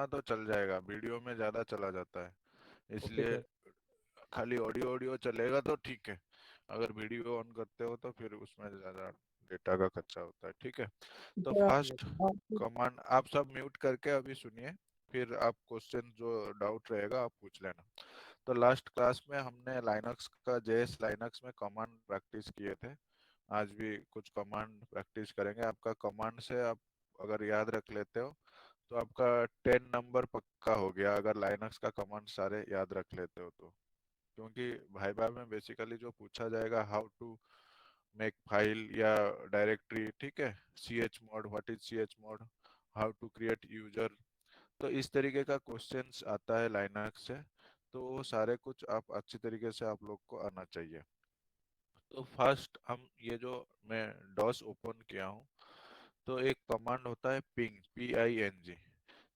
सुनना तो चल जाएगा, वीडियो में ज्यादा चला जाता है, ओके इसलिए सर। खाली ऑडियो ऑडियो चलेगा तो ठीक है। अगर वीडियो ऑन करते हो तो फिर उसमें ज्यादा डेटा का खर्चा होता है, ठीक है। तो सर फर्स्ट आप कमांड आप सब म्यूट करके अभी सुनिए, फिर आप क्वेश्चन जो डाउट रहेगा आप पूछ लेना। तो लास्ट क्लास में हमने लाइनक्स का जेएस लाइनक्स में कमांड प्रैक्टिस किए थे। आज भी कुछ कमांड प्रैक्टिस करेंगे। आपका कमांड से आप अगर याद रख लेते हो तो आपका 10 नंबर पक्का हो गया, अगर लाइनक्स का कमांड सारे याद रख लेते हो तो। क्योंकि भाइबा में बेसिकली जो पूछा जाएगा, हाउ टू मेक फाइल या डायरेक्टरी, ठीक है, C H mode, what is C H mode, how to create user, तो इस तरीके का क्वेश्चंस आता है लाइनक्स से। तो वो सारे कुछ आप अच्छी तरीके से आप लोग को आना चाहिए। तो फर्स्ट हम ये जो मैं डॉस ओपन किया हूँ, तो एक कमांड होता है पिंग, PING।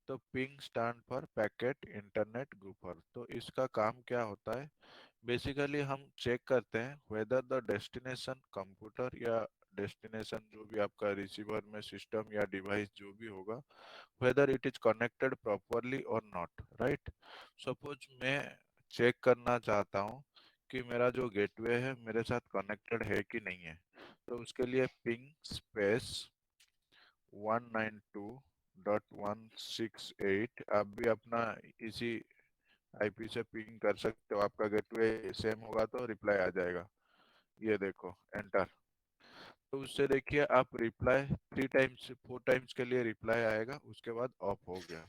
तो ping stand for packet internet grouper. तो इसका काम क्या होता है, बेसिकली हम चेक करते हैं वेदर द डेस्टिनेशन कंप्यूटर या डेस्टिनेशन जो भी आपका रिसीवर में सिस्टम या डिवाइस जो भी होगा, whether it is connected properly और नॉट, राइट। सपोज मैं चेक करना चाहता हूँ कि मेरा जो गेटवे है मेरे साथ कनेक्टेड है कि नहीं है, तो उसके लिए पिंग स्पेस 192.168, आप भी अपना इसी आईपी से पिंग कर सकते हो। आपका गेटवे सेम होगा तो रिप्लाई आ जाएगा, ये देखो एंटर। तो उससे देखिए आप रिप्लाई 3 टाइम्स 4 टाइम्स के लिए रिप्लाई आएगा, उसके बाद ऑफ हो गया,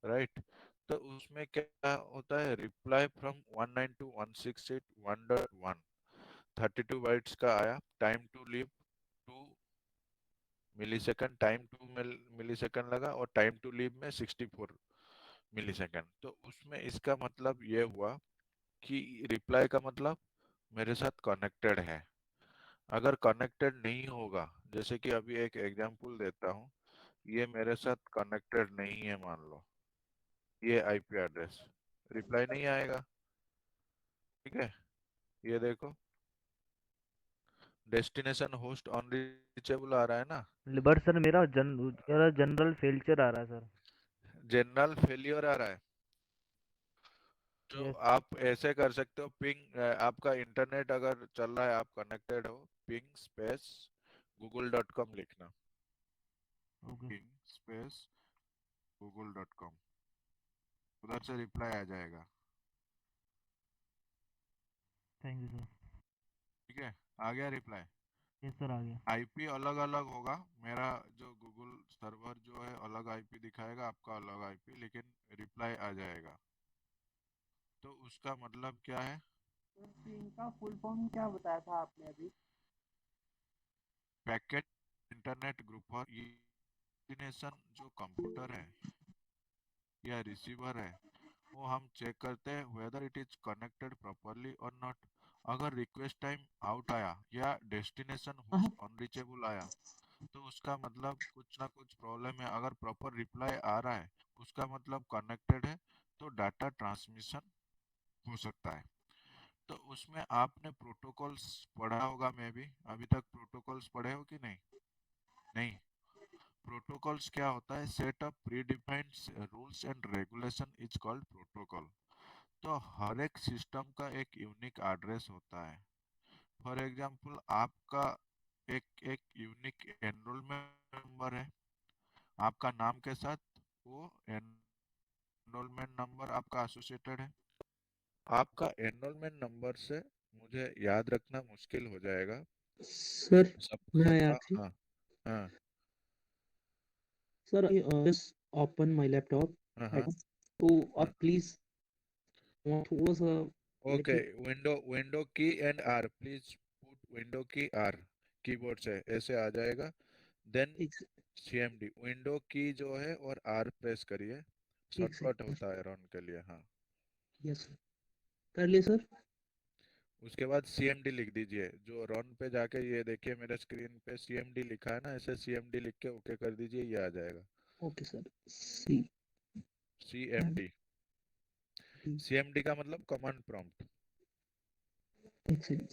राइट। तो उसमें क्या होता है, रिप्लाई फ्रॉम 192.168.1.1 32 बाइट्स का आया, time to live 2 millisecond, time 2 millisecond लगा, और टाइम टू लीव में 64 मिलीसेकंड। तो उसमें इसका मतलब ये हुआ कि रिप्लाई का मतलब मेरे साथ कनेक्टेड है। अगर कनेक्टेड नहीं होगा, जैसे कि अभी एक एग्जांपल देता हूँ, ये मेरे साथ कनेक्टेड नहीं है मान लो, ये आईपी एड्रेस, रिप्लाई नहीं आएगा, ठीक है। ये देखो डेस्टिनेशन होस्ट अनरीचेबल आ रहा है ना, बट सर मेरा जनरल फेल्चर आ रहा है सर। जनरल फेलियर आ रहा है। तो यस। आप ऐसे कर सकते हो, पिंग आपका इंटरनेट अगर चल रहा है, आप कनेक्टेड हो, पिंग स्पेस google.com लिखना, ओके। पिंग स्पेस google.com, उधर से रिप्लाई आ जाएगा, थैंक यू सर। ठीक है। आ गया रिप्लाई। यस सर, आ गया। आईपी अलग अलग होगा, मेरा जो गूगल सर्वर जो है अलग आईपी दिखाएगा, आपका अलग आईपी, लेकिन रिप्लाई आ जाएगा। तो उसका मतलब क्या है, इनका फुल फॉर्म क्या बताया था आपने अभी? पैकेट इंटरनेट ग्रुप, और ये डेस्टिनेशन जो कंप्यूटर है या रिसीवर है, वो हम चेक करते हैं whether it is connected properly और नॉट। अगर रिक्वेस्ट टाइम आउट आया या डेस्टिनेशन होस्ट अनरीचेबल आया, तो उसका मतलब कुछ ना कुछ प्रॉब्लम है। अगर प्रॉपर रिप्लाई आ रहा है, उसका मतलब कनेक्टेड है, तो डाटा ट्रांसमिशन हो सकता है। तो उसमें आपने प्रोटोकॉल्स पढ़ा होगा, मैं भी अभी तक प्रोटोकॉल्स पढ़े हो कि नहीं? नहीं। प्रोटोकॉल्स क्या होता है, set of pre defined rules and regulation is called protocol. तो हर एक सिस्टम का एक यूनिक एड्रेस होता है। फॉर एग्जांपल आपका एक एक यूनिक एनरोलमेंट नंबर है, आपका नाम के साथ वो एनरोलमेंट नंबर आपका एसोसिएटेड है। आपका एनरोलमेंट नंबर से मुझे याद रखना मुश्किल हो जाएगा सर मैं सबका। आया थी। हाँ, हाँ, sir just open my laptop हाँ, राइट, हाँ, तो हाँ। आप प्लीज थोड़ा सा okay, little. Window window key and R, please put window key R, keyboard से ऐसे आ जाएगा। देन एक CMD विंडो की जो है और आर प्रेस करिए, एक शॉर्टकट सेकंड। होता है रन के लिए, हाँ। यस सर, कर लिए सर। उसके बाद CMD लिख दीजिए, जो रन पे जाके ये देखिए मेरे स्क्रीन पे CMD लिखा है ना, ऐसे CMD लिख के ओके कर दीजिए, ये आ जाएगा। Okay sir. C M CMD, D. CMD का मतलब कमांड प्रॉम्प्ट। एक सेकंड।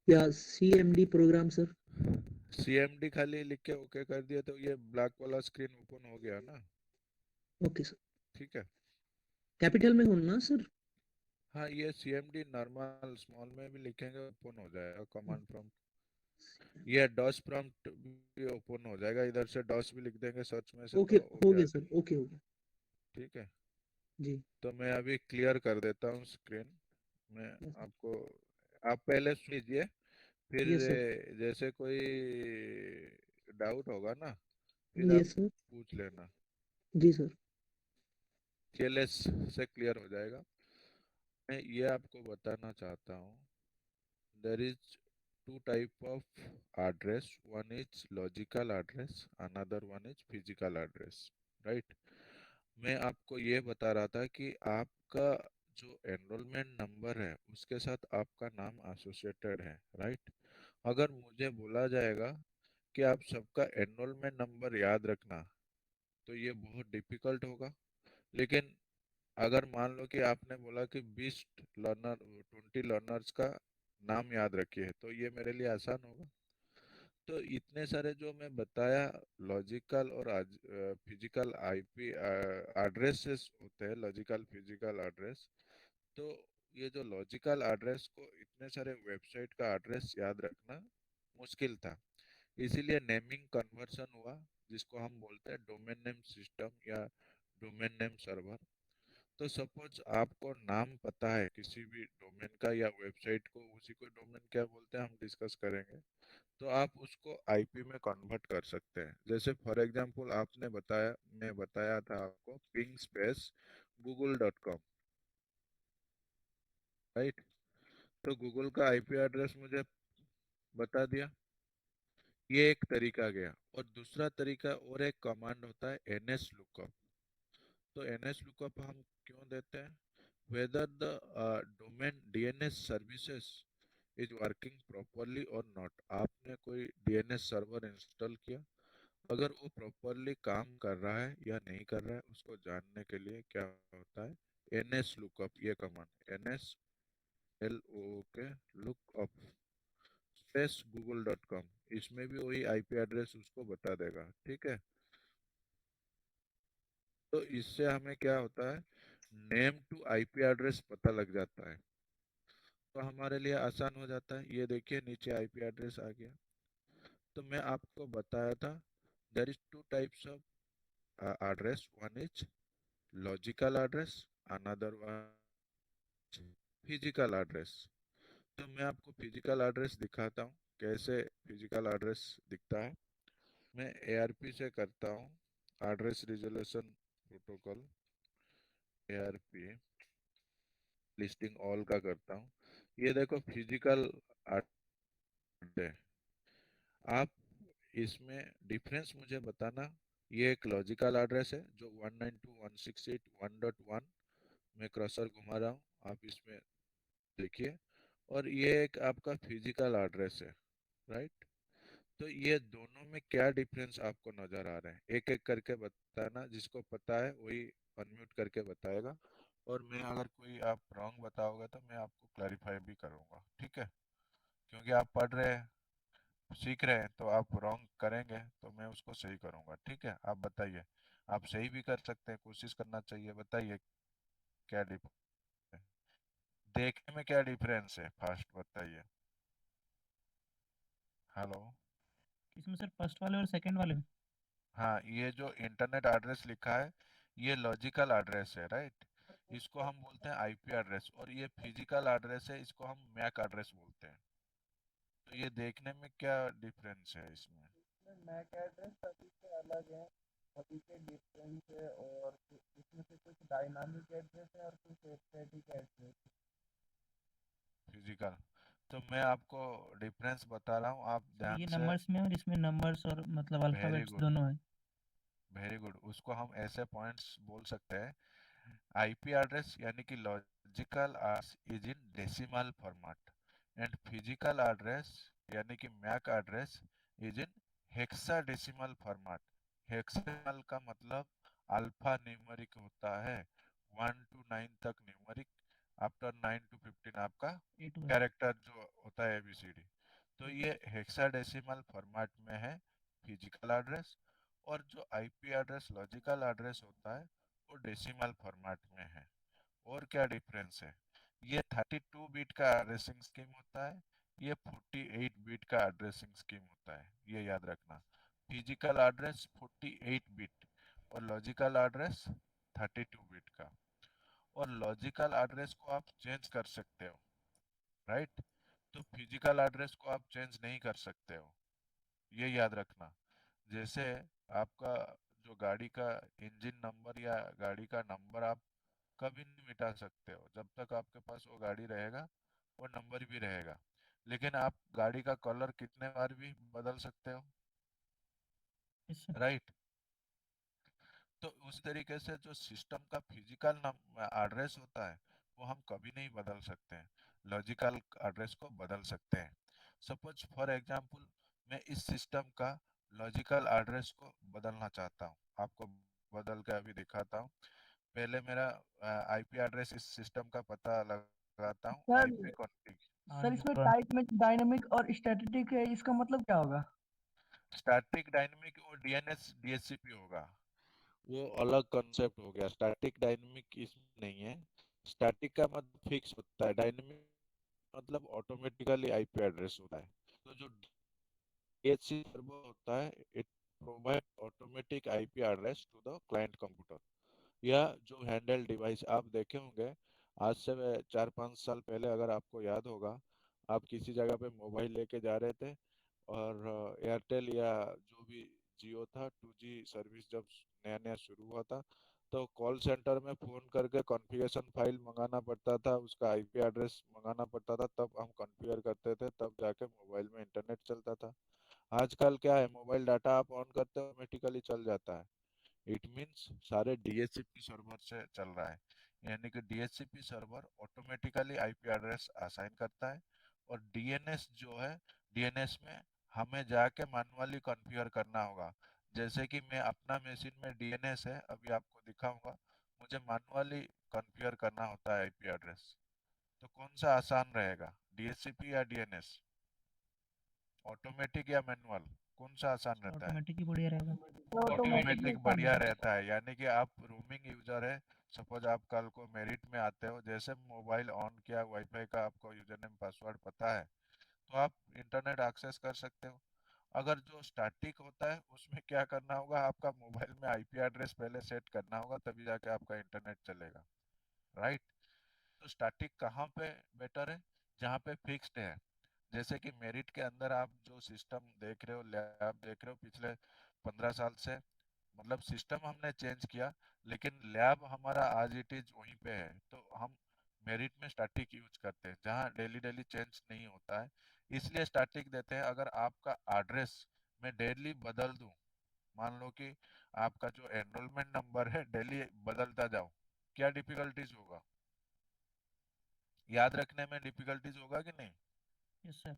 या C M D program sir. CMD खाली लिख के ओके कर दिया तो ये ब्लैक वाला स्क्रीन ओपन हो गया ना। ओके सर, ठीक है। कैपिटल में होना सर। हाँ, ये CMD नॉर्मल स्मॉल में भी लिखेंगे ओपन हो जाएगा कमांड प्रॉम्प्ट। ये डॉस प्रॉम्प्ट भी ओपन हो जाएगा, इधर से डॉस भी लिख देंगे सर्च में से ओके, तो हो हो गया। गया सर, ओके हो गया ठीक है, जी। तो मैं अभी क्लियर कर देता हूँ स्क्रीन। मैं यस सर, आपको, आप पहले सुन लीजिए, फिर यस सर, जैसे कोई डाउट होगा ना फिर आप यस सर, पूछ लेना। जी सर। TLS से क्लियर हो जाएगा। मैं ये आपको बताना चाहता हूँ, there is two type of address, one is logical address, another one is physical address, right? मैं आपको ये बता रहा था कि आपका जो एनरोलमेंट नंबर है उसके साथ आपका नाम एसोसिएटेड है, राइट? अगर मुझे बोला जाएगा कि आप सबका एनरोलमेंट नंबर याद रखना तो ये बहुत डिफिकल्ट होगा। लेकिन अगर मान लो कि आपने बोला कि 20 लर्नर्स का नाम याद रखिए तो ये मेरे लिए आसान होगा। तो इतने सारे जो मैं बताया लॉजिकल और फिजिकल आईपी एड्रेसेस होते हैं, लॉजिकल फिजिकल एड्रेस। तो ये जो लॉजिकल एड्रेस को इतने सारे वेबसाइट का एड्रेस याद रखना मुश्किल था, इसीलिए नेमिंग कन्वर्सन हुआ, जिसको हम बोलते हैं डोमेन नेम सिस्टम या डोमेन नेम सर्वर। तो सपोज आपको नाम पता है किसी भी डोमेन का या वेबसाइट को, उसी को डोमेन क्या बोलते हैं हम डिस्कस करेंगे। तो आप उसको आईपी में कन्वर्ट कर सकते हैं। जैसे फॉर एग्जांपल आपने बताया, मैं बताया था आपको पिंग स्पेस google.com, राइट? तो गूगल का आईपी एड्रेस मुझे बता दिया, ये एक तरीका गया। और दूसरा तरीका और एक कमांड होता है ns lookup। तो ns lookup हम क्यों देते हैं? whether the domain DNS services is working properly or not। आपने कोई DNS सर्वर इंस्टॉल किया, अगर वो प्रॉपरली काम कर रहा है या नहीं कर रहा है उसको जानने के लिए क्या होता है ns lookup, ये command ns look lookup space google.com, इसमें भी वही आईपी एड्रेस उसको बता देगा। ठीक है, तो इससे हमें क्या होता है, नेम टू आईपी एड्रेस पता लग जाता है, तो हमारे लिए आसान हो जाता है। ये देखिए नीचे आईपी एड्रेस आ गया। तो मैं आपको बताया था there is two types of address, one is logical address, another one physical address. तो मैं आपको फिजिकल एड्रेस दिखाता हूँ कैसे फिजिकल एड्रेस दिखता है। मैं ARP से करता हूँ, address resolution protocol, ARP listing all का करता हूँ। ये देखो फिजिकल एड्रेस, आप इसमें डिफरेंस मुझे बताना। ये एक लॉजिकल एड्रेस है जो 192.168.1.1 में क्रॉसर घुमा रहा हूँ, आप इसमें देखिए। और ये एक आपका फिजिकल एड्रेस है, राइट? तो ये दोनों में क्या डिफरेंस आपको नजर आ रहे हैं, एक एक करके बताना, जिसको पता है वही अनम्यूट करके बताएगा। और मैं अगर कोई आप रॉन्ग बताओगे तो मैं आपको क्लैरिफाई भी करूंगा, ठीक है? क्योंकि आप पढ़ रहे हैं, सीख रहे हैं, तो आप रॉन्ग करेंगे तो मैं उसको सही करूंगा। ठीक है, आप बताइए, आप सही भी कर सकते हैं, कोशिश करना चाहिए। बताइए क्या डिफरेंस है, देखने में क्या डिफरेंस है, फास्ट बताइए। हेलो। इसमें सर फर्स्ट वाले और सेकंड वाले में? हाँ, ये जो इंटरनेट एड्रेस लिखा है ये लॉजिकल एड्रेस है, राइट? इसको हम बोलते हैं आईपी एड्रेस। और ये फिजिकल एड्रेस है, इसको हम मैक एड्रेस बोलते हैं। तो ये देखने में क्या डिफरेंस है इसमें? मैक एड्रेस सभी से अलग है, सभी के डिफरेंस है, और इसमें से कुछ डायनामिक एड्रेस है और कुछ स्टैटिक एड्रेस। फिजिकल, तो मैं आपको डिफरेंस बता रहा हूँ, आप ध्यान ये से। नंबर्स में, और इसमें नंबर्स और मतलब वेरी अल्फाबेट्स गुड, दोनों है। Very good. उसको हम ऐसे पॉइंट्स बोल सकते हैं, आईपी एड्रेस यानी कि logical address is in decimal format, and physical address यानी कि MAC address is in hexadecimal format. Hexadecimal का मतलब अल्फा न्यूमेरिक होता है, 1 to 9 तक न्यूमेरिक, आफ्टर 9 to 15 आपका ए टू है। कैरेक्टर जो होता है ABCD। तो ये हेक्साडेसिमल फॉर्मेट में है फिजिकल एड्रेस, और जो आईपी एड्रेस लॉजिकल एड्रेस होता है वो डेसिमल फॉर्मेट में है। और क्या डिफरेंस है? ये 32 बिट का एड्रेसिंग स्कीम होता है, ये 48 बिट का एड्रेसिंग स्कीम होता है, ये याद रखना। फिजिकल एड्रेस 48 बिट और लॉजिकल एड्रेस 32 बिट का। और लॉजिकल एड्रेस को आप चेंज कर सकते हो, राइट? तो फिजिकल एड्रेस को आप चेंज नहीं कर सकते हो, ये याद रखना। जैसे आपका जो गाड़ी का इंजन नंबर या गाड़ी का नंबर आप कभी नहीं मिटा सकते हो, जब तक आपके पास वो गाड़ी रहेगा वो नंबर भी रहेगा। लेकिन आप गाड़ी का कलर कितने बार भी बदल सकते हो, यस सर। राइट? तो उस तरीके से जो सिस्टम का फिजिकल एड्रेस होता है वो हम कभी नहीं बदल सकते हैं, लॉजिकल एड्रेस को बदल सकते हैं। सपोज फॉर एग्जांपल मैं इस सिस्टम का लॉजिकल एड्रेस को बदलना चाहता हूँ, आपको बदल के अभी दिखाता हूँ। पहले मेरा आईपी एड्रेस इस सिस्टम का पता लगाता हूँ, सर आईपी कॉन्फ़िग। सर इसमें 101 टाइप में डायनामिक और स्टैटिक है, इसका मतलब क्या होगा? स्टैटिक डायनेमिक और डीएनएस डीएचसीपी होगा, वो अलग कंसेप्ट हो गया। स्टैटिक डायनेमिक इसमें नहीं है। स्टैटिक का मतलब फिक्स होता है, डायनेमिक मतलब ऑटोमेटिकली आईपी एड्रेस होता है। तो जो डीएचसी सर्वर होता है, it provide automatic IP address to the client computer. या जो हैंडल डिवाइस आप देखे होंगे आज से 4-5 साल पहले, अगर आपको याद होगा, आप किसी जगह पे मोबाइल लेके जा रहे थे और एयरटेल या जो भी जियो था, 2G सर्विस जब नया नया शुरू हुआ था, तो कॉल सेंटर में फ़ोन करके कॉन्फ़िगरेशन फाइल मंगाना पड़ता था, उसका आईपी एड्रेस मंगाना पड़ता था, तब हम कॉन्फ़िगर करते थे, तब जाके मोबाइल में इंटरनेट चलता था। आजकल क्या है, मोबाइल डाटा आप ऑन करते हो ऑटोमेटिकली चल जाता है। इट मीन्स सारे डीएचसीपी सर्वर से चल रहा है, यानी कि DHCP server automatically IP address assign करता है। और डीएनएस जो है, डीएनएस में हमें जाके मैनुअली कॉन्फ़िगर करना होगा। जैसे कि मैं अपना मशीन में डीएनएस है, अभी आपको दिखाऊंगा, मुझे मैनुअली कॉन्फ़िगर करना होता है आईपी एड्रेस। तो कौन सा आसान रहेगा, डीएचसीपी या डीएनएस? ऑटोमेटिक या मैनुअल, कौन सा आसान रहता है? ऑटोमेटिक ही बढ़िया रहेगा। ऑटोमेटिक बढ़िया रहता है, यानी कि आप रोमिंग यूजर है, सपोज आप कल को मेरिट में आते हो, जैसे मोबाइल ऑन किया, वाईफाई का आपको यूजर नेम पासवर्ड पता है, तो आप इंटरनेट एक्सेस कर सकते हो। अगर जो स्टैटिक होता है उसमें क्या करना होगा, आपका मोबाइल में आईपी एड्रेस पहले सेट करना होगा, तभी जाके आपका इंटरनेट चलेगा, राइट? तो स्टैटिक कहाँ पे बेटर है? जहाँ पे फिक्स्ड है। जैसे कि मेरिट के अंदर आप जो सिस्टम देख रहे हो, लैब देख रहे हो, पिछले 15 साल से, मतलब सिस्टम हमने चेंज किया, लेकिन लैब हमारा आज इट इज वहीं पे है। तो हम मेरिट में स्टैटिक यूज करते हैं, जहाँ डेली डेली चेंज नहीं होता है, इसलिए स्टैटिक देते हैं। अगर आपका एड्रेस मैं डेली बदल दूं, मान लो कि आपका जो एनरोलमेंट नंबर है डेली बदलता जाओ, क्या डिफिकल्टीज होगा? याद रखने में डिफिकल्टीज होगा कि नहीं? Yes sir.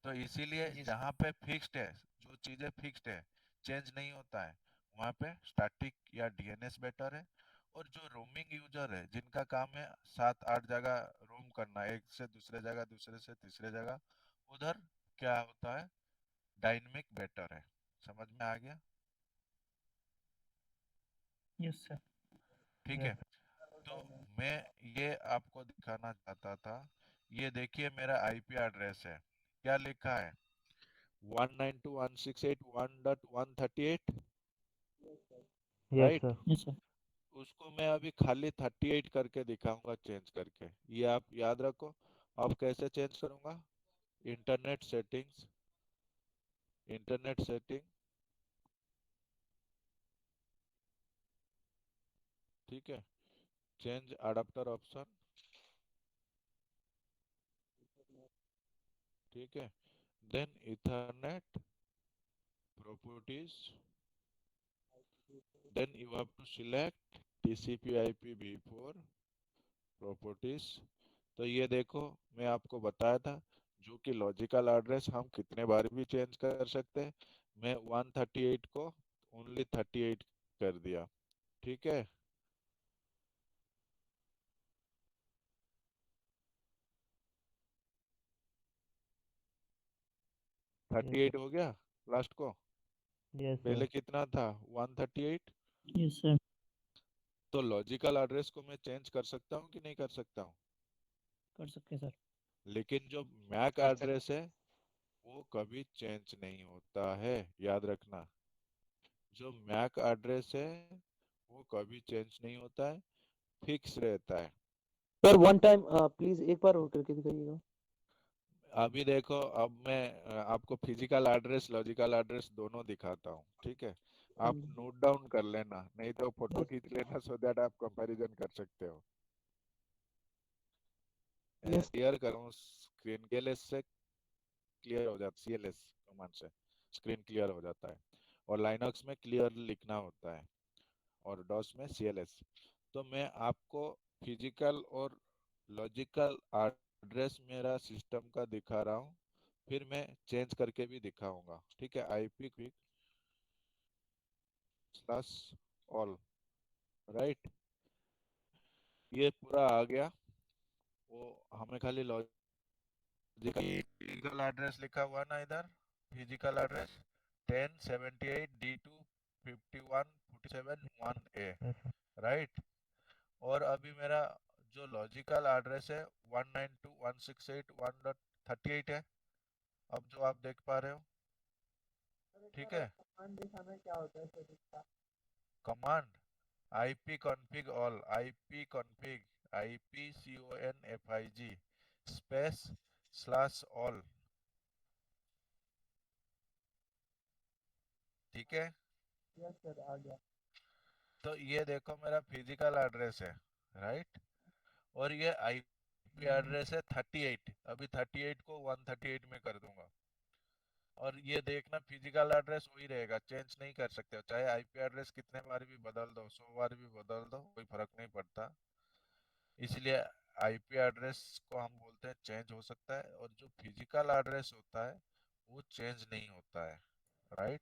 तो इसीलिए जहाँ पे फिक्स्ड है, जो चीजें फिक्स्ड है, चेंज नहीं होता है, वहाँ पे स्टैटिक या डीएनएस बेटर है। और जो रोमिंग यूजर है, जिनका काम है 7-8 जगह रोम करना, एक से दूसरे जगह, दूसरे से तीसरे जगह, उधर क्या होता है, डायनेमिक बेटर है। समझ में आ गया? Yes sir. ठीक है। तो मैं ये आपको दिखाना चाहता था, ये देखिए मेरा आईपी एड्रेस है, क्या लिखा है? 192.168.1.138, yes right? Sir. Yes sir. उसको मैं अभी खाली 38 करके दिखाऊंगा चेंज करके, ये आप याद रखो। अब कैसे चेंज करूंगा? इंटरनेट सेटिंग्स, इंटरनेट सेटिंग, ठीक है, चेंज अडाप्टर ऑप्शन, ठीक है, then ethernet properties, then you have to select TCP IP v4 properties. तो ये देखो, मैं आपको बताया था जो कि लॉजिकल एड्रेस हम कितने बार भी चेंज कर सकते हैं, मैं 138 को ओनली 38 कर दिया, ठीक है। 38 हो गया लास्ट को। Yes sir. पहले कितना था 138। Yes, sir. तो लॉजिकल एड्रेस को मैं चेंज कर सकता हूँ कि नहीं कर सकता हूँ? कर सकते हैं सर। लेकिन जो मैक एड्रेस है वो कभी चेंज नहीं होता है, याद रखना। जो मैक एड्रेस है वो कभी चेंज नहीं होता है, फिक्स रहता है। सर वन टाइम प्लीज एक बार और करके दिखाइएगा। अभी देखो, अब मैं आपको फिजिकल एड्रेस लॉजिकल एड्रेस दोनों दिखाता हूँ, ठीक है? आप नोट डाउन कर लेना, नहीं तो फोटो खींच लेना, सो दैट आप कंपैरिजन कर सकते हो। यस क्लियर करूँ स्क्रीन के से क्लियर हो जाता, CLS कमांड से स्क्रीन क्लियर हो जाता है। और लाइनक्स में क्लियर लिखना होता है और डॉस में CLS। तो मैं आपको फिजिकल और लॉजिकल एड्रेस मेरा सिस्टम का दिखा रहा हूँ, फिर मैं चेंज करके भी दिखाऊंगा, ठीक है? IP quick slash all, right? ये पूरा आ गया। वो हमें खाली फिजिकल एड्रेस लिखा हुआ ना इधर, physical address 1078 D2 51 47 1A, yes sir. Right? और अभी मेरा जो लॉजिकल एड्रेस है 192.168.1.38 है, अब जो आप देख पा रहे हो, ठीक है? कमांड दिखाना क्या होता है सर इसका? Command IP config all, IP config, IPCONFIG space slash all, ठीक है? यस सर आ गया। तो ये देखो मेरा फिजिकल एड्रेस है, राइट? और ये IP एड्रेस है 38। अभी 38 को 138 में कर दूंगा। और ये देखना फिजिकल एड्रेस वही रहेगा, चेंज नहीं कर सकते हो, चाहे IP एड्रेस कितने बार भी बदल दो, 100 बार भी बदल दो, कोई फर्क नहीं पड़ता। इसलिए IP एड्रेस को हम बोलते हैं चेंज हो सकता है, और जो फिजिकल एड्रेस होता है वो चेंज नहीं होता है, राइट?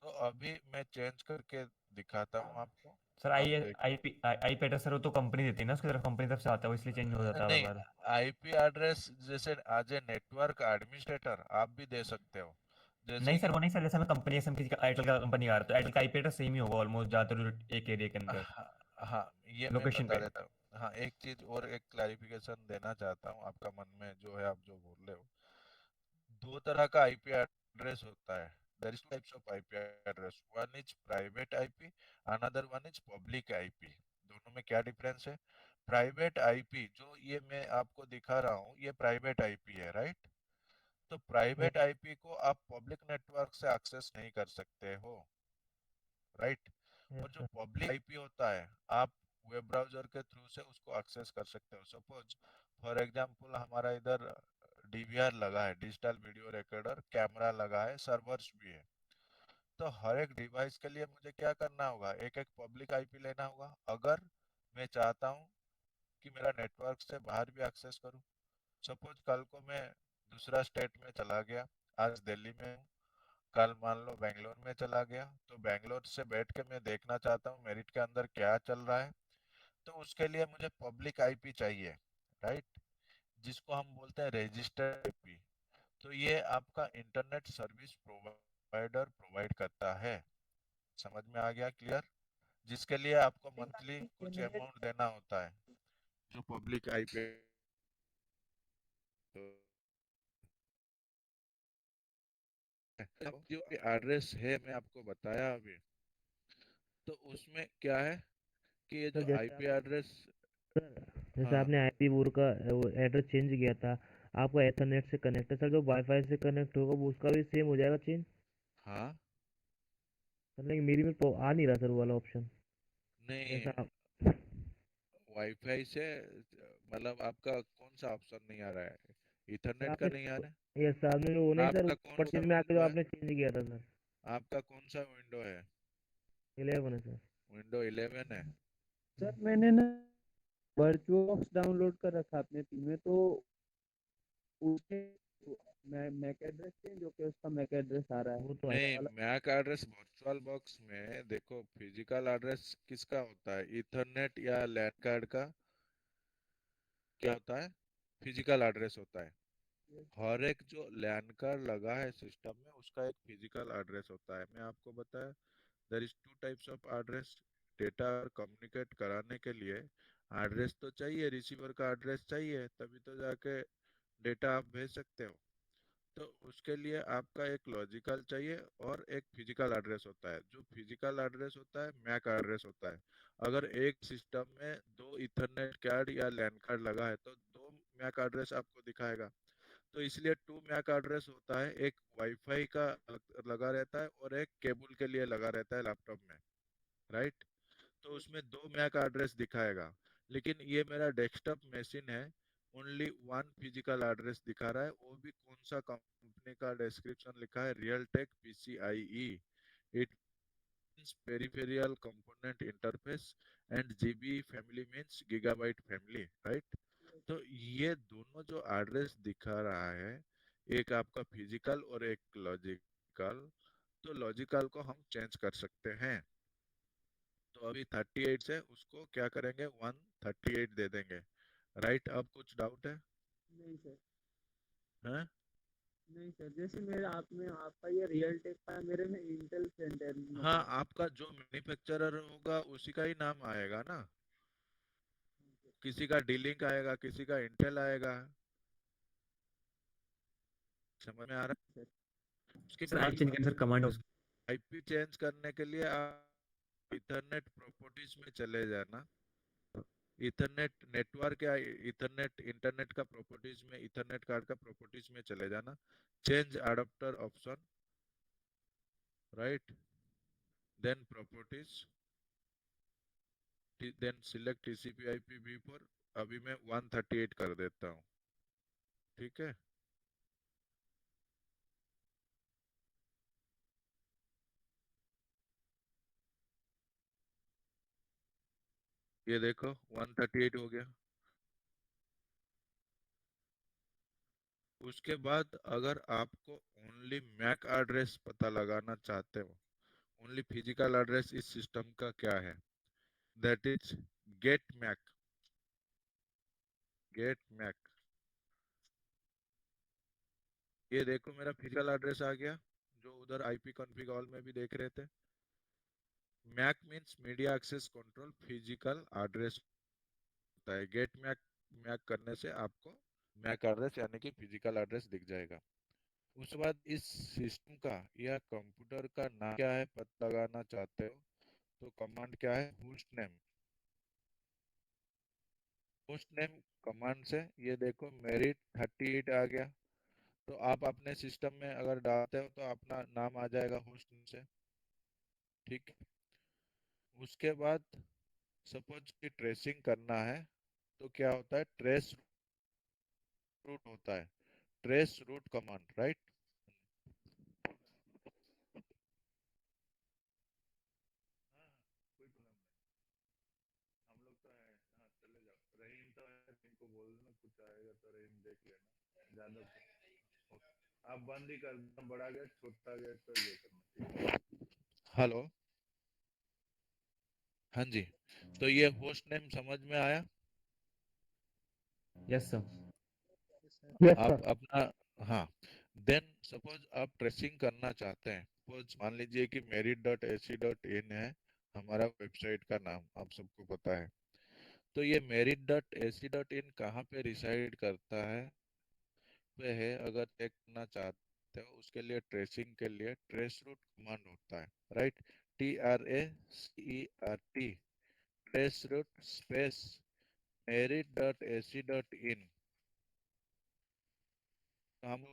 तो अभी मैं चेंज करके दिखाता हूँ आपको, सर आप आई देख। आई एड्रेस सर वो तो कंपनी देती है ना, उसकी तरफ कंपनी तरफ से आता है वो इसलिए चेंज हो जाता है नहीं, बार बार। IP एड्रेस जैसे एज ए नेटवर्क एडमिनिस्ट्रेटर आप भी दे सकते हो, जैसे नहीं कि सर वो नहीं सर, जैसे मैं कंपनी जैसे हम किसी का एयरटेल का कंपनी आ रहा है तो एयरटेल का आईपी एड्रेस सेम ही होगा ऑलमोस्ट ज्यादातर एक एरिया के अंदर हाँ, हाँ, ये मैं लोकेशन बता पे। देता हूँ। हाँ, एक चीज और, एक क्लैरिफिकेशन देना चाहता हूँ, आपका मन में जो है आप जो बोल रहे हो। दो तरह का IP एड्रेस होता है, there is two types of IP address, one is private IP, another one is public IP। दोनों में क्या डिफरेंस है? प्राइवेट IP जो ये मैं आपको दिखा रहा हूँ, ये प्राइवेट IP है, राइट? तो प्राइवेट IP को आप पब्लिक नेटवर्क से एक्सेस नहीं कर सकते हो, राइट? और यस जो सर। पब्लिक IP होता है, आप वेब ब्राउजर के थ्रू से उसको एक्सेस कर सकते हो। सपोज फॉर एग्जांपल हमारा इधर DVR लगा है, डिजिटल वीडियो रिकॉर्डर, कैमरा लगा है, सर्वर्स भी है। तो हर एक डिवाइस के लिए मुझे क्या करना होगा? एक एक पब्लिक IP लेना होगा, अगर मैं चाहता हूँ कि मेरा नेटवर्क से बाहर भी एक्सेस करूँ। सपोज कल को मैं दूसरा स्टेट में चला गया, आज दिल्ली में हूँ, कल मान लो बेंगलोर में चला गया, तो बेंगलोर से बैठ के मैं देखना चाहता हूँ मेरिट के अंदर क्या चल रहा है, तो उसके लिए मुझे पब्लिक IP चाहिए, राइट? जिसको हम बोलते हैं रजिस्टर्ड IP। तो ये आपका इंटरनेट सर्विस प्रोवाइडर प्रोवाइड करता है। समझ में आ गया? क्लियर? जिसके लिए आपको मंथली कुछ जनरेट अमाउंट देना होता है, जो पब्लिक IP। तो जो एड्रेस है मैं आपको बताया अभी, तो उसमें क्या है कि ये सर जो जैसे IP आपने एड्रेस, जैसे हाँ, आपने आईपी वोर का वो एड्रेस चेंज किया था, आपका एथरनेट से कनेक्ट है सर, जो वाईफाई से कनेक्ट होगा वो उसका भी सेम हो जाएगा चेंज? हाँ, लेकिन मेरी में तो आ नहीं रहा सर वो वाला ऑप्शन। नहीं, जैसा आप वाईफाई से मतलब आपका कौन सा ऑप्शन नहीं आ रहा है? सर इथरनेट का आपने नहीं आ रहा ये सर आपने वो है? नहीं सर आपका कौन सा परचेज में आके जो विंडो है? आपने चेंज किया था सर। आपका कौन सा विंडो है? 11 है सर। विंडो 11 है? सर मैंने ना वर्चुअलबॉक्स डाउनलोड कर रखा है अपने पी में, तो उसके मैक एड्रेस चेंज होके उसका मैक एड्रेस आ रहा है वो तो नहीं, आएगा वाला। मैक एड्रेस वर्चुअल बॉक्स में देखो, फिजिकल एड्रेस किसका होता है? इथरनेट या लैन कार्ड का क्या होता है? फिजिकल एड्रेस होता है। हर एक जो लैन कार्ड लगा है सिस्टम में उसका एक फिजिकल एड्रेस होता है। मैं आपको बताया there is two types of address. Data communicate कराने के लिए एड्रेस तो चाहिए, रिसीवर का एड्रेस चाहिए, तभी तो जाके डेटा आप भेज सकते हो। तो उसके लिए आपका एक लॉजिकल चाहिए और एक फिजिकल एड्रेस होता है। जो फिजिकल एड्रेस होता है मैक एड्रेस होता है। अगर एक सिस्टम में दो इथरनेट कार्ड या लैन कार्ड लगा है तो दो मैक एड्रेस आपको दिखाएगा। तो इसलिए टू मैक एड्रेस होता है, एक वाईफाई का लगा रहता है और एक केबल के लिए लगा रहता है लैपटॉप में, राइट। तो उसमें दो मैक एड्रेस दिखाएगा। लेकिन ये मेरा डेस्कटॉप मशीन है, ओनली वन फिजिकल एड्रेस दिखा रहा है। वो भी कौन सा कंपनी का डिस्क्रिप्शन लिखा है, Realtek PCIe। It means peripheral component interface and GB family means gigabyte family, right. तो ये दोनों जो एड्रेस दिखा रहा है, एक आपका फिजिकल और एक लॉजिकल। तो लॉजिकल को हम चेंज कर सकते हैं। तो अभी 38 से उसको क्या करेंगे, 138 दे देंगे, राइट। अब कुछ डाउट है? नहीं सर। हैं? नहीं सर, जैसे मेरा आप में आपका ये रियल टेक का है, मेरे में इंटेल सेंटर हाँ, मतलब। आपका जो मैन्युफैक्चरर होगा उसी का ही नाम आएगा ना। किसी का डीलिंक आएगा, किसी का इंटेल आएगा। समझ में आ रहा सर है? उसके सर आईपी चेंज बाद करने सर कमांड है उसकी। आईपी चेंज करने के लिए आप इथरनेट प्रॉपर्टीज में चले जाना। इथरनेट नेटवर्क या इथरनेट इंटरनेट का प्रॉपर्टीज में, इथरनेट कार्ड का प्रॉपर्टीज में चले जाना। Change adapter option, right. Then properties, then select TCP IP v4। अभी मैं 138 कर देता हूँ, ठीक है। ये देखो 138 हो गया। उसके बाद अगर आपको ओनली मैक एड्रेस पता लगाना चाहते हो, ओनली फिजिकल एड्रेस इस सिस्टम का क्या है, that is get MAC. Get MAC, ये देखो मेरा फिजिकल एड्रेस आ गया, जो उधर IP कॉन्फ़िग ऑल में भी देख रहे थे। MAC means media access control, physical address होता है। गेट मैक, मैक करने से आपको मैक एड्रेस यानी कि फिजिकल एड्रेस दिख जाएगा। उसके बाद इस सिस्टम का या कंप्यूटर का नाम क्या है पता लगाना चाहते हो, तो कमांड क्या है, host name. Host name command से ये देखो मेरिट 38 आ गया। तो आप अपने सिस्टम में अगर डालते हो तो अपना नाम आ जाएगा होस्ट नेम से, ठीक है। उसके बाद सपोज कि ट्रेसिंग करना है तो क्या होता है, ट्रेस रूट होता है, ट्रेस रूट कमांड, राइट। हाँ, कोई प्रॉब्लम नहीं, हम लोग तो है। हाँ, चले जाओ। रहीम तो है, रहीम को बोल देना कुछ आएगा तो रहीम देख लेना, ज्यादा ओके। आप बंद ही कर देना, बड़ा गेट छोटा गेट तो ये करना, हेलो। हाँ जी। तो ये होस्ट नेम समझ में आया। Yes sir. यस आप सर। अपना, हाँ। देन सपोज आप ट्रेसिंग करना चाहते हैं, सपोज मान लीजिए कि merit.ac.in है हमारा वेबसाइट का नाम, आप सबको पता है। तो ये merit.ac.in कहाँ पे रिसाइड करता है, पे है अगर चेक करना चाहते हो, उसके लिए ट्रेसिंग के लिए ट्रेस रूट कमांड होता है, right. TRACERT, trace route space merit.ac.in। हम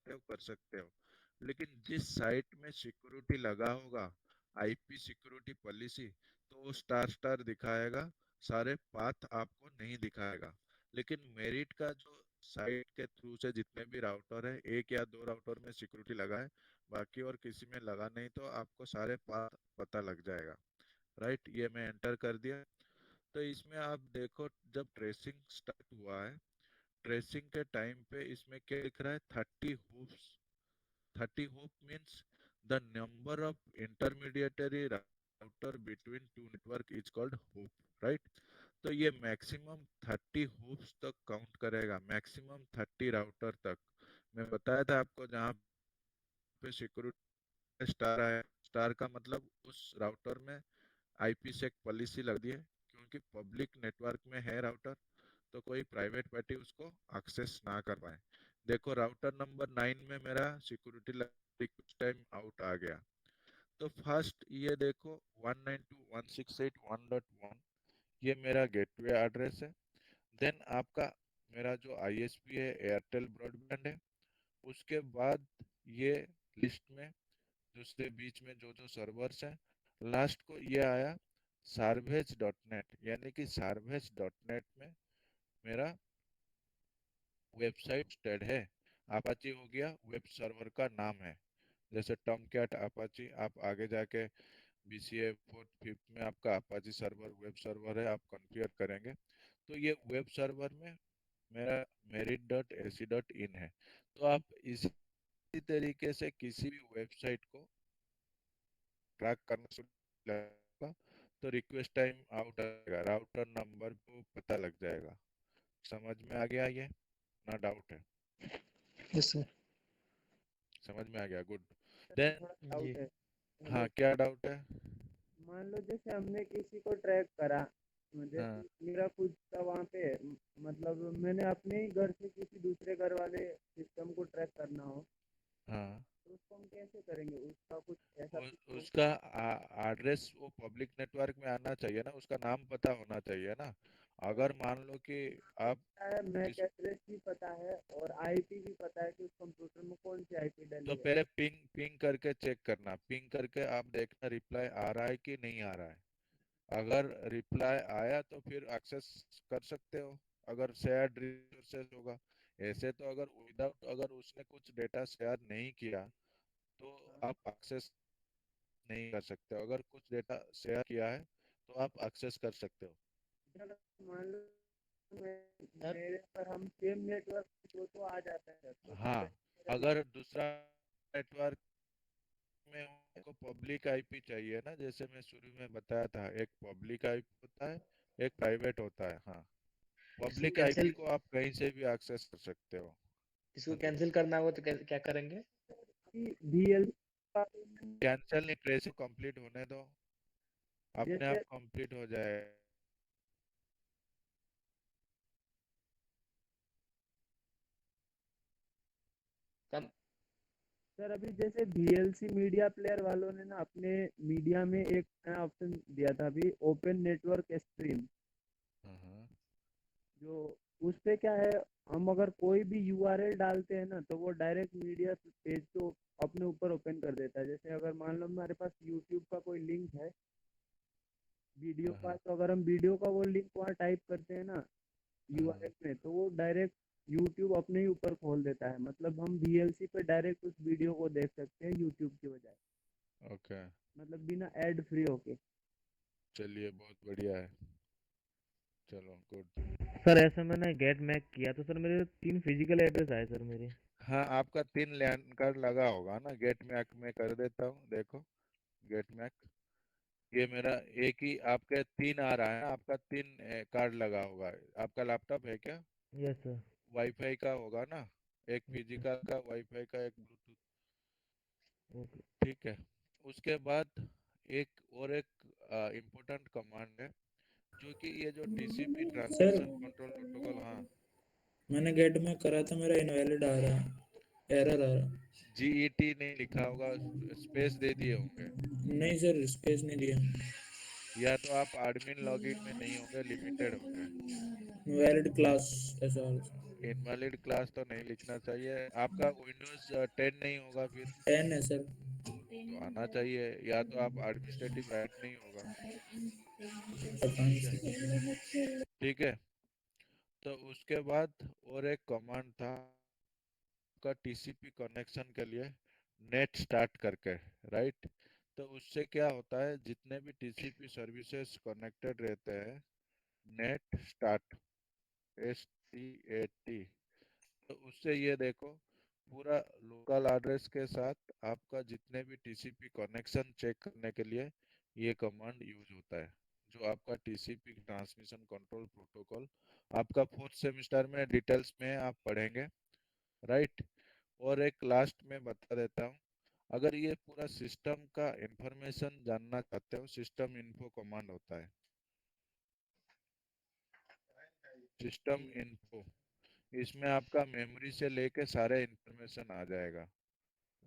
कर सकते हो। लेकिन जिस साइट में सिक्योरिटी लगा होगा, IP सिक्योरिटी पॉलिसी, तो वो स्टार स्टार दिखाएगा, सारे पाथ आपको नहीं दिखाएगा। लेकिन मेरिट का जो साइट के थ्रू से जितने भी राउटर है, एक या दो राउटर में सिक्योरिटी लगा है, बाकी और किसी में लगा नहीं, तो आपको सारे पाथ पता लग जाएगा, राइट। ये मैं एंटर कर दिया। तो इसमें आप देखो जब ट्रेसिंग स्टार्ट हुआ है, ट्रेसिंग के टाइम पे इसमें क्या लिख रहा है, 30 30 hoop means the number of intermediary router between two network is called hoop, right? तो ये मैक्सिमम 30 हूप्स तक काउंट करेगा, मैक्सिमम 30 राउटर तक। मैं बताया था आपको जहाँ पे सिक्योरिटी स्टार है, स्टार का मतलब उस राउटर में आईपीसेक पॉलिसी लग दी है, क्योंकि पब्लिक नेटवर्क में है राउटर, तो कोई प्राइवेट पार्टी उसको एक्सेस ना कर पाए। देखो राउटर नंबर 9 में मेरा सिक्योरिटी रिक्वेस्ट टाइम आउट आ गया। तो फर्स्ट ये देखो 192.168.1.1 ये मेरा गेटवे एड्रेस है। देन आपका मेरा जो आईएसपी है एयरटेल ब्रॉडबैंड है। उसके बाद ये लिस्ट में दूसरे बीच में जो जो सर्वर्स हैं, लास्ट को ये आया सार्वेज डॉट नेट, यानी कि सार्वेज डॉट नेट में मेरा वेबसाइट स्टेड है। अपाची हो गया वेब सर्वर का नाम है, जैसे टॉमकैट अपाची, आप आगे जाके बीसीए फोर्थ फिफ्थ में आपका अपाची सर्वर वेब सर्वर है, आप कॉन्फ़िगर करेंगे। तो ये वेब सर्वर में मेरा merit dot AC dot in है। तो आप इसी तरीके से किसी भी वेबसाइट को ट्रैक करना शुरू करेगा तो रिक्वेस्ट टाइम आउट आएगा, राउटर नंबर को पता लग जाएगा। समझ में आ गया ये? ना डाउट है? Yes sir. समझ में आ गया, गुड। सर देन थोड़ा जी। डाउट है हाँ, मुझे। क्या डाउट है? मान लो जैसे हमने किसी को ट्रैक करा, हाँ जैसे मेरा खुद का वहाँ पे मतलब मैंने अपने ही घर से किसी दूसरे घर वाले सिस्टम को ट्रैक करना हो, हाँ, तो उसको हम कैसे करेंगे? उसका कुछ ऐसा कुछ उसका एड्रेस वो पब्लिक नेटवर्क में आना चाहिए ना, उसका नाम पता होना चाहिए ना। अगर मान लो कि आप है, मैक किस एड्रेस भी पता है और आईपी भी पता है कि उस कंप्यूटर में कौन सी आईपी तो डली है। पहले पिंग पिंग करके चेक करना, पिंग करके आप देखना रिप्लाई आ रहा है कि नहीं आ रहा है। अगर रिप्लाई आया तो फिर एक्सेस कर सकते हो, अगर शेयर्ड रिसोर्सेज होगा। ऐसे तो अगर विदाउट, अगर उसने कुछ डेटा शेयर नहीं किया तो आप एक्सेस नहीं कर सकते हो। अगर कुछ डेटा शेयर किया है तो आप एक्सेस कर सकते हो। अगर मान लो सर मेरे पर हम सेम नेटवर्क तो आ जाता है, तो हाँ, अगर दूसरा नेटवर्क में को पब्लिक आईपी चाहिए ना, जैसे मैं शुरू में बताया था, एक पब्लिक आईपी होता है, एक प्राइवेट होता है। हाँ, इसको पब्लिक आईपी कैंसिल को आप कहीं से भी एक्सेस कर सकते हो। इसको हाँ जी, कैंसिल करना होगा तो क्या करेंगे? डीएल कैंसिल नहीं, प्रेस कंप्लीट होने दो, अपने आप जैसे कंप्लीट हो जाए। कम सर अभी जैसे VLC मीडिया प्लेयर वालों ने ना अपने मीडिया में एक नया ऑप्शन दिया था अभी, ओपन नेटवर्क स्ट्रीम। हाँ जो उस पे क्या है, हम अगर कोई भी यूआरएल डालते हैं ना तो वो डायरेक्ट मीडिया पेज को अपने ऊपर ओपन कर देता है। जैसे अगर मान लो हमारे पास यूट्यूब का कोई लिंक है वीडियो हाँ का, हाँ। तो अगर हम वीडियो का वो लिंक वहाँ टाइप करते हैं ना हाँ, यूआरएल में, तो वो डायरेक्ट यूट्यूब अपने ही ऊपर खोल देता है। मतलब हम VLC पे डायरेक्ट उस वीडियो को देख सकते हैं यूट्यूब की बजाय, ओके, मतलब बिना एड फ्री होके। चलिए बहुत बढ़िया है, चलो गुड। सर ऐसे मैंने गेट मैक किया तो सर मेरे 3 फिजिकल एड्रेस आए सर मेरे। हाँ, आपका 3 लैन कार्ड लगा होगा ना, गेट मैक में कर देता हूँ, देखो गेट मैक, ये मेरा एक ही, आपके 3 आ रहा है ना, आपका 3 कार्ड लगा होगा। आपका लैपटॉप है क्या? Yes sir. वाईफाई का होगा ना, एक यस फिजिकल का, वाईफाई का, एक ब्लूटूथ। ओके। ठीक है, उसके बाद एक इम्पोर्टेंट कमांड है, जो कि ये जो TCP sir transmission control protocol. हाँ, मैंने गेट में करा था, मेरा इनवैलिड आ रहा है, एरर आ रहा। जीईटी नहीं लिखा होगा, स्पेस दे दिए होंगे, नहीं सर, स्पेस नहीं दिया। या तो आप एडमिन लॉगिन में नहीं होंगे, लिमिटेड होंगे। वैलिड क्लास ऐसा। इनवैलिड क्लास तो नहीं लिखना चाहिए। आपका विंडोज 10 नहीं होगा फिर 10 है सर। तो आना चाहिए, या तो आप एडमिनिस्ट्रेटिव राइट नहीं होगा। पता ठीक है, नहीं। ठीक है। तो उसके बाद और एक कमांड था का टीसीपी कनेक्शन के लिए, नेट स्टार्ट करके, राइट। तो उससे क्या होता है, जितने भी टीसीपी सर्विसेज कनेक्टेड रहते हैं, नेट स्टार्ट, STAT, तो उससे ये देखो पूरा लोकल एड्रेस के साथ आपका जितने भी टीसीपी कनेक्शन चेक करने के लिए ये कमांड यूज होता है। जो आपका टीसीपी ट्रांसमिशन कंट्रोल प्रोटोकॉल आपका 4th सेमेस्टर में डिटेल्स में आप पढ़ेंगे, राइट। और एक लास्ट में बता देता हूँ, अगर ये पूरा सिस्टम का इंफॉर्मेशन जानना चाहते हो, सिस्टम इन्फो कमांड होता है, सिस्टम इन्फो। इसमें आपका मेमोरी से लेके सारे इंफॉर्मेशन आ जाएगा,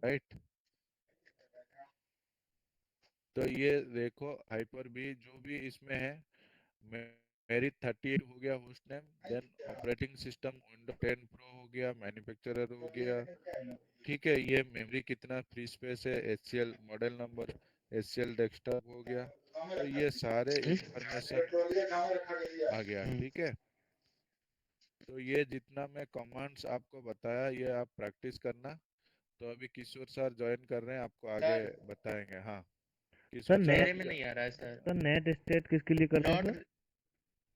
राइट। तो ये देखो हाइपर बी जो भी इसमें है, मेरी 38 हो गया host name, then operating system window 10 pro हो गया, मैन्युफैक्चरर हो गया, ठीक है। ये मेमोरी कितना फ्री स्पेस है, HCL model number, HCL desktop हो गया। तो ये सारे इंफॉर्मेशन आ गया, ठीक है। तो ये जितना मैं कमांड्स आपको बताया ये आप प्रैक्टिस करना। तो अभी किशोर सर ज्वाइन कर रहे हैं, आपको आगे बताएंगे। हाँ सर किशोर सर नेट मेरे में नहीं आ रहा है सर। सर नेट स्टेट किसके लिए करते हैं not sir?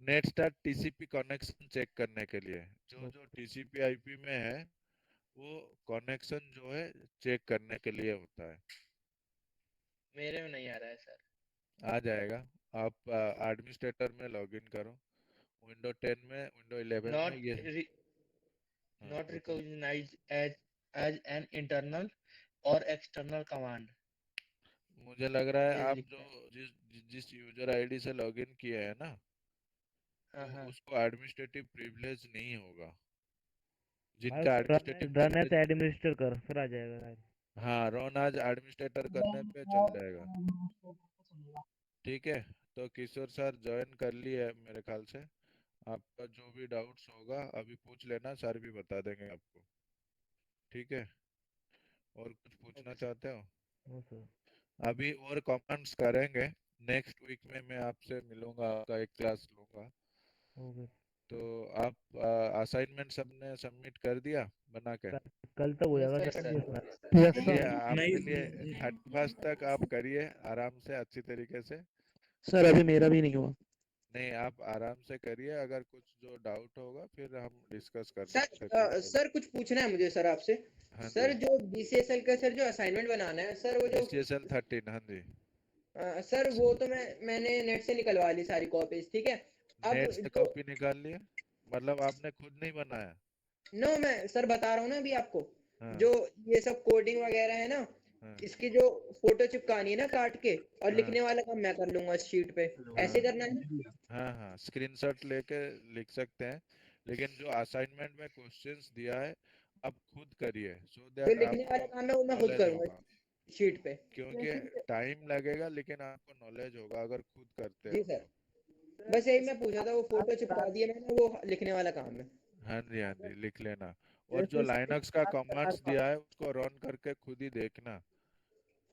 Net start TCP connection check करने के लिए, जो बस जो टीसीपी आईपी में है वो कनेक्शन जो है चेक करने के लिए होता है। मेरे में नहीं आ रहा है सर। आ जाएगा। आप एडमिनिस्ट्रेटर में लॉगिन करो, विंडो 10 में, विंडो 11 में नॉट ये। हाँ नॉट बताओ। रिकॉग्नाइज्ड एज एन इंटरनल और एक्सटर्नल कमांड मुझे लग रहा है ये आप जो लिखता है। जिस यूजर आईडी से लॉगिन किए हैं ना, हाँ तो हाँ उसको एडमिनिस्ट्रेटिव प्रिविलेज नहीं होगा। भाई जिनका उसको administrative run as privilege, administer कर फिर आ जाएगा शायद। हाँ रन आज एडमिनिस्ट्रेटर करने पे चल जाएगा, ठीक है। तो किशोर सर ज्वाइन कर लिए मेरे ख्याल से। आपका जो भी डाउट्स होगा अभी पूछ लेना, सर भी बता देंगे आपको, ठीक है। और कुछ पूछना ओके सर। चाहते हो? हाँ सर। अभी और कमेंट्स करेंगे, नेक्स्ट वीक में मैं आपसे मिलूंगा, आपका एक क्लास लूंगा। ओके। तो आप असाइनमेंट सबने सबमिट कर दिया बना के? कल तक हो जाएगा यस सर सर। देखना। यस चलिए सर। आपके लिए नहीं 31 तक आप करिए आराम से अच्छी तरीके से। सर अभी मेरा भी नहीं हुआ। नहीं आप आराम से करिए, अगर कुछ जो डाउट होगा फिर हम डिस्कस कर सर सकते हैं टेक्निकल। सर कुछ पूछना है मुझे सर आपसे। हाँ जी। सर जो बीसीएसएल का सर जो असाइनमेंट बनाना है सर वो जो BCSL 13, हाँ जी। सर वो तो मैंने नेट से निकलवा ली सारी कॉपीज, ठीक है। अब नेट से जो कॉपी निकाल लिए, मतलब आपने खुद नहीं बनाया? नो मैं सर बता रहा हूँ ना अभी आपको, हाँ जो ये सब कोडिंग वगैरह है ना, हाँ इसकी जो फोटो चिपकानी है ना काट के, और हाँ लिखने वाला काम मैं कर लूंगा इस शीट पे, ऐसे हाँ करना है ना? हाँ हाँ स्क्रीनशॉट लेके लिख सकते हैं, लेकिन जो असाइनमेंट में क्वेश्चंस दिया है आप खुद करिए, सो जो दैट लिखने वाला आपको काम है वो मैं खुद नॉलेज करूंगा होगा। शीट पे। क्योंकि टाइम लगेगा लेकिन आपको नॉलेज होगा अगर खुद करते जी हो सर, तो। बस यही मैं पूछा था, वो फोटो चिपका दिया मैंने, वो लिखने वाला काम है। हाँ जी लिख लेना। और जो जैसे सर एक लाइनक्स का बात बता कमांड्स रहा हूँ। दिया है उसको रन करके खुद ही देखना।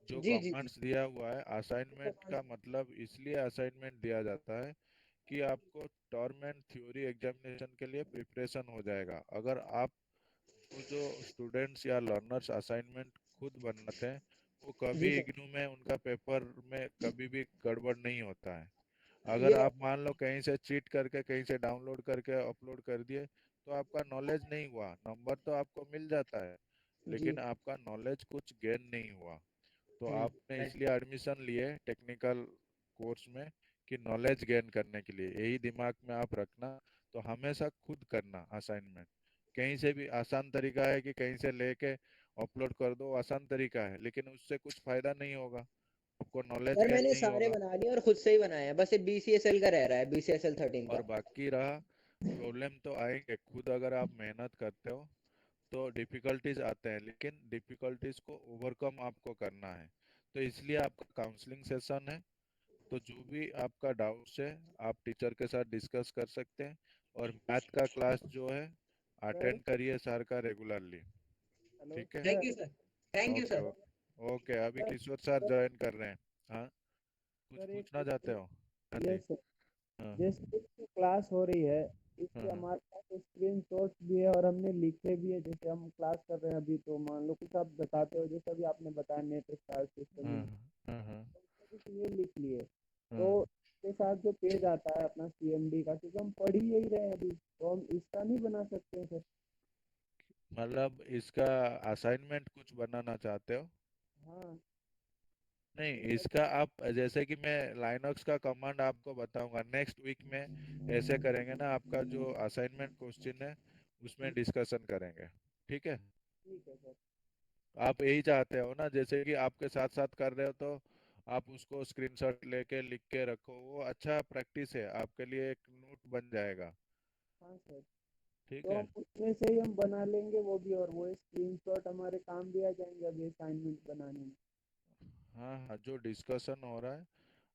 जो जी जी जी। कमांड्स दिया हुआ है, असाइनमेंट का मतलब इसलिए असाइनमेंट दिया जाता है कि आपको टर्म एंड थ्योरी एग्जामिनेशन के लिए प्रिपरेशन हो जाएगा। अगर आप जो स्टूडेंट्स या लर्नर्स असाइनमेंट खुद बनाते हैं वो जी कभी सर। इग्नू में उनका पेपर में कभी भी गड़बड़ नहीं होता है। अगर ये आप मान लो कहीं से चीट करके कहीं से डाउनलोड करके अपलोड कर दिए तो आपका नॉलेज नहीं हुआ, नंबर तो आपको मिल जाता है जी। लेकिन आपका नॉलेज कुछ गेन नहीं हुआ। तो आपने right. इसलिए एडमिशन लिए टेक्निकल कोर्स में कि नॉलेज गेन करने के लिए, यही दिमाग में आप रखना। तो हमेशा खुद करना असाइनमेंट, कहीं से भी आसान तरीका है कि कहीं से लेके अपलोड कर दो, आसान तरीका है लेकिन उससे कुछ फायदा नहीं होगा, आपको नॉलेज सर गेन मैंने नहीं सारे होगा। बना लिए और खुद से ही बनाया है, बस ये बीसीएसएल का रह रहा है, बीसीएसएल 13 और का। बाकी रहा, प्रॉब्लम तो आएंगे, खुद अगर आप मेहनत करते हो तो डिफिकल्टीज आते हैं, लेकिन डिफिकल्टीज को ओवरकम आपको करना है। तो इसलिए आपका काउंसलिंग सेशन है। तो जो भी आपका डाउट्स है आप टीचर के साथ डिस्कस कर सकते हैं। और मैथ का क्लास जो है सर अटेंड करिए सर का रेगुलरली, हेलो ठीक है। Thank sir. You sir. Thank you okay sir. Okay okay, अभी सर किशोर सर सर ज्वाइन कर रहे हैं। हाँ कुछ सर पूछना एक चाहते हो? हाँ जी। Yes sir. हाँ जैसे इसकी क्लास हो रही है, हाँ इसके हाँ हमारे पास स्क्रीन शॉट्स भी है और हमने लिखे भी है। जैसे हम क्लास कर रहे हैं अभी, तो मान लो कुछ आप बताते हो जैसे अभी आपने बताया नेट स्टार सिस्टम हाँ इन, हाँ हाँ कुछ ये लिख लिए, तो हाँ। इसके साथ जो पेज आता है अपना सीएमडी का, क्योंकि हम पढ़ ही यही रहे हैं अभी, तो हम इसका नहीं बना सकते हैं सर? मतलब इसका असाइनमेंट कुछ बनाना चाहते हो? हाँ नहीं, इसका आप जैसे कि मैं लाइनक्स का कमांड आपको बताऊंगा नेक्स्ट वीक में। ऐसे करेंगे ना, आपका जो असाइनमेंट क्वेश्चन है उसमें डिस्कशन करेंगे। ठीक है? ठीक है सर। आप यही चाहते हो ना, जैसे कि आपके साथ साथ कर रहे हो तो आप उसको स्क्रीनशॉट लेके लिख के रखो, वो अच्छा प्रैक्टिस है आपके लिए, एक नोट बन जाएगा। हाँ सर। ठीक तो है? हम उसमें से ही हम बना लेंगे वो भी, और वो स्क्रीनशॉट हमारे काम भी आ जाएंगे अभी असाइनमेंट बनाने में। हाँ हाँ, जो डिस्कशन हो रहा है,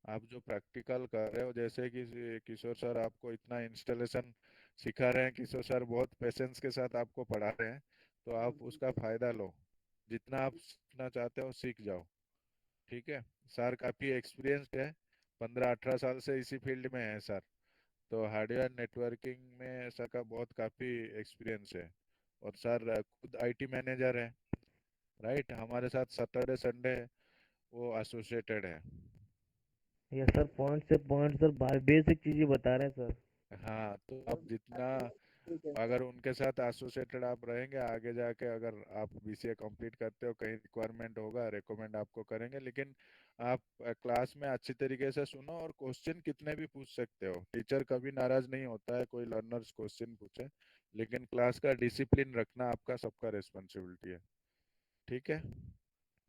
आप जो प्रैक्टिकल कर रहे हो, जैसे कि किशोर सर आपको इतना इंस्टॉलेशन सिखा रहे हैं, किशोर सर बहुत पेशेंस के साथ आपको पढ़ा रहे हैं, तो हाँ आप उसका बिल्कुल। फायदा लो। जितना आप सीखना चाहते हो सीख जाओ। ठीक है? सर काफी एक्सपीरियंस्ड है, 15-18 साल से इसी फील्ड में है सर। तो हार्डवेयर नेटवर्किंग में सर का बहुत काफी एक्सपीरियंस है। और सर खुद आईटी मैनेजर है। राइट? हमारे साथ सैटरडे संडे वो एसोसिएटेड है। यस सर, पॉइंट से पॉइंट सर, बेसिक चीजें बता रहे हैं सर। हाँ, तो सर आप जितना, ठीक है सर। अगर उनके साथ एसोसिएटेड आप रहेंगे आगे जाके, अगर आप बीसीए कंप्लीट करते हो, कहीं रिक्वायरमेंट होगा रेकमेंड आपको करेंगे। लेकिन आप क्लास में अच्छी तरीके से सुनो, और क्वेश्चन कितने भी पूछ सकते हो, टीचर कभी नाराज नहीं होता है कोई लर्नर्स क्वेश्चन पूछे। लेकिन क्लास का डिसिप्लिन रखना आपका सबका रिस्पॉन्सिबिलिटी है। ठीक है?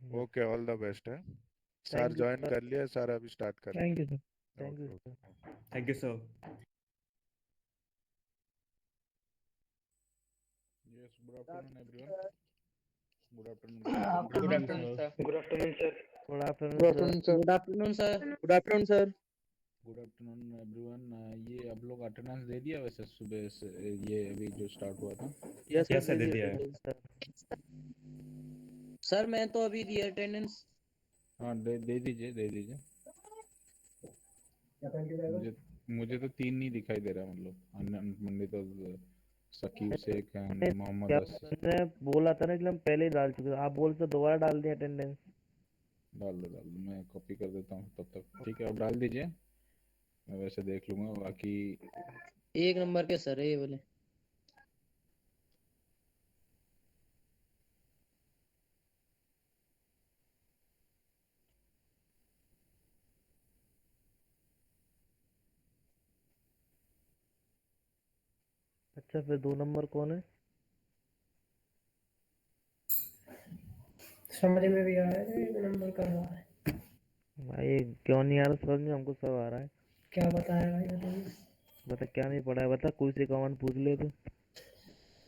Yes. Okay, all the best है। Sir thank you join sir. कर लिया, सर अभी स्टार्ट थैंक करेंगे। You sir. Thank you okay sir. Okay. Thank you sir. Yes, good afternoon everyone. Sir. Good afternoon, good afternoon. Good afternoon afternoon sir. Sir. Good afternoon sir. Good afternoon good sir. Afternoon sir. Good afternoon sir. Good afternoon sir. Good afternoon everyone. ये आप लोग attendance दे दिया वैसे सुबह से, ये अभी जो स्टार्ट हुआ था? यस सर, यस सर, दे दे दिया दिया है। अटेंडेंस। सर मैं तो अभी दी अटेंडेंस। हाँ, दे दीजिए, दे दीजिए। मुझे मुझे तो 3 नहीं दिखाई दे रहा, मतलब मंडी तो सकीब शेख एंड मोहम्मद क्या आसिफ। मैंने बोला था ना कि हम पहले ही डाल चुके थे, आप बोल तो दोबारा डाल दिया अटेंडेंस। डाल दो, मैं कॉपी कर देता हूँ तब तक। ठीक है, आप डाल दीजिए, मैं वैसे देख लूंगा बाकी। एक नंबर के सर है ये बोले। अच्छा, फिर 2 नंबर कौन है? समझ में भी आ रहा है, एक नंबर कर रहा है। भाई क्यों नहीं आ रहा समझ में, हमको सब आ रहा है। क्या बताया भाई, बताइए। बता क्या नहीं पढ़ा है, बता कोई से कमांड पूछ ले तो।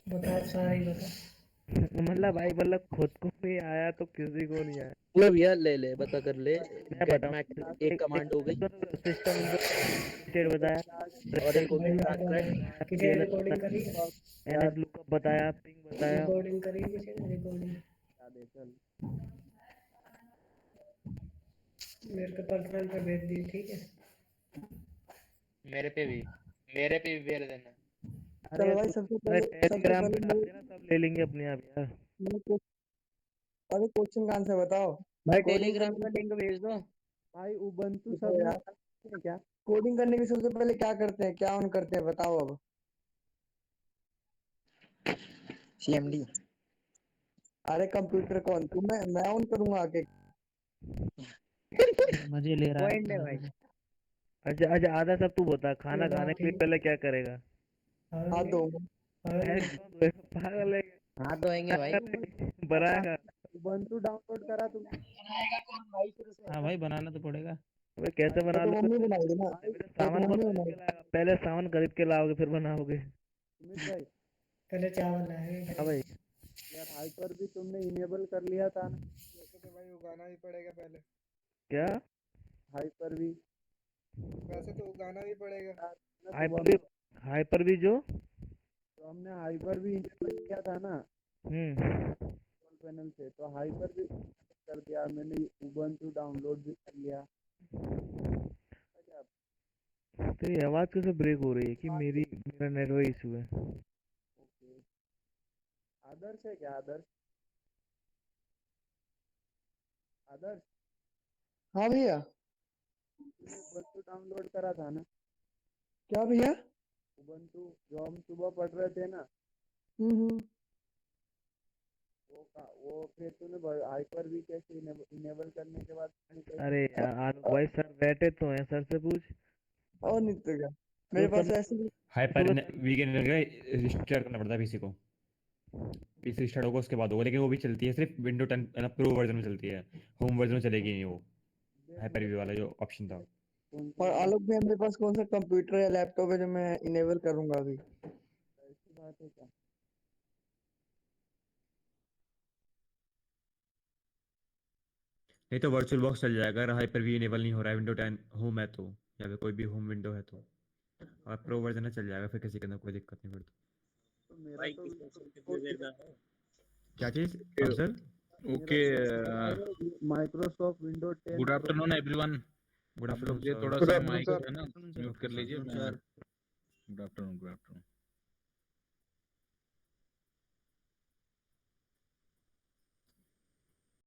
बता, सारा ही बता। मतलब भाई, मतलब खुद को नहीं आया तो किसी को नहीं आया। मतलब भैया ले ले, बता कर ले। मैं गेट बताऊँ? मैक्स एक कमांड हो गई, सिस्टम इंस्टॉलेटेड बताया, और एक हो गई भाई मैं स्टार्ट तो क्रैश। बताया, किसी ने रिकॉर्डिंग करी है? एनएस लुकअप बताया, पिंग बताया। रिकॉर्डिंग करी है किसी ने? रिकॉर्डिंग दे चल। मेरे को पर्सनल पे भेज दी, ठीक है? मेरे पे भी भेज देना। अरे चल यार भाई, अरे सबसे टेलीग्राम पे पहले डाल देना, सब ले लेंगे अपने आप यार। अरे क्वेश्चन का आंसर बताओ। भाई कोडिंग टेलीग्राम करने का लिंक भेज दो। भाई उबंटू बताओ सब में यार, है क्या? कोडिंग करने की सबसे पहले क्या करते हैं, क्या ऑन करते हैं, बताओ अब। सीएमडी। अरे कंप्यूटर कौन, तू? मैं ऑन करूंगा आके। मजे ले रहा पॉइंट है है। भाई। अच्छा अच्छा, आधा सब तू बता, खाना बता, खाने के लिए ठीक पहले क्या करेगा? हाथ दो। है। पागल है? हाँ धोएंगे भाई। बनाएगा? उबंटू डाउनलोड करा तुमने? हाँ भाई, बनाना तो पड़ेगा। अबे कैसे वो बना तो लोगे? मम्मी बनाएगी ना, पहले वो तो सामान कौन मम्मी खरीद के बनाएगी। लाएगा? पहले सामान खरीद के लाओगे फिर बनाओगे? सुमित भाई, पहले चावल लाएंगे हाँ भाई। भाई। यार हाइपर भी तुमने इनेबल कर लिया था ना? वैसे तो भाई उगाना ही पड़ेगा पहले। क्या? हाइपर भी वैसे तो उगाना ही पड़ेगा। ना हाइपर सुबह। भी? हाइपर भी जो? तो हमने हाइपर भी इनेबल किया था ना हम्म। पैनल से, तो हाइपर भी कर दिया मैंने, उबंटू डाउनलोड भी कर लिया। तेरी आवाज कैसे ब्रेक हो रही है? कि मेरा नेटवर्क इशू है? ओके। आदर्श है क्या? आदर्श, आदर्श हाँ भैया। तुमने उबंटू डाउनलोड करा था ना? क्या भैया? उबंटू जो हम सुबह पढ़ रहे थे ना, हम्म। वो फिर तूने हाइपर वी कैसे इनेबल करने के बाद अरे यार आलोक भाई सर बैठे तो हैं, सर से पूछ। और नहीं तो क्या, मेरे तो पास सब ऐसे भी हाइपर वीकेंड रिस्टार्ट करना पड़ता है पीसी को। पीसी रिस्टार्ट होगा उसके बाद होगा, लेकिन वो भी चलती है सिर्फ विंडो 10 प्रो वर्जन में चलती है, होम वर्जन में चलेगी नहीं वो हाइपर वी वाला जो ऑप्शन था। और आलोक भाई मेरे पास कौन सा कंप्यूटर या लैपटॉप है जो मैं इनेबल करूंगा अभी? ऐसी बात है क्या? नहीं तो वर्चुअल बॉक्स चल जाएगा अगर हाइपर वी इनेबल नहीं हो रहा है विंडो 10 होम है तो, या फिर कोई भी होम विंडो है तो। और प्रो वर्जन है चल जाएगा फिर, किसी के अंदर कोई दिक्कत नहीं पड़ती। तो मेरा तो क्या चीज Afzal? Okay, Microsoft window 10 good afternoon everyone. Good आप लोग आफ्टरनून ये सर। थोड़ा गुड सा आफ्टरनून माइक सर। है ना म्यूट कर लीजिए। Good afternoon.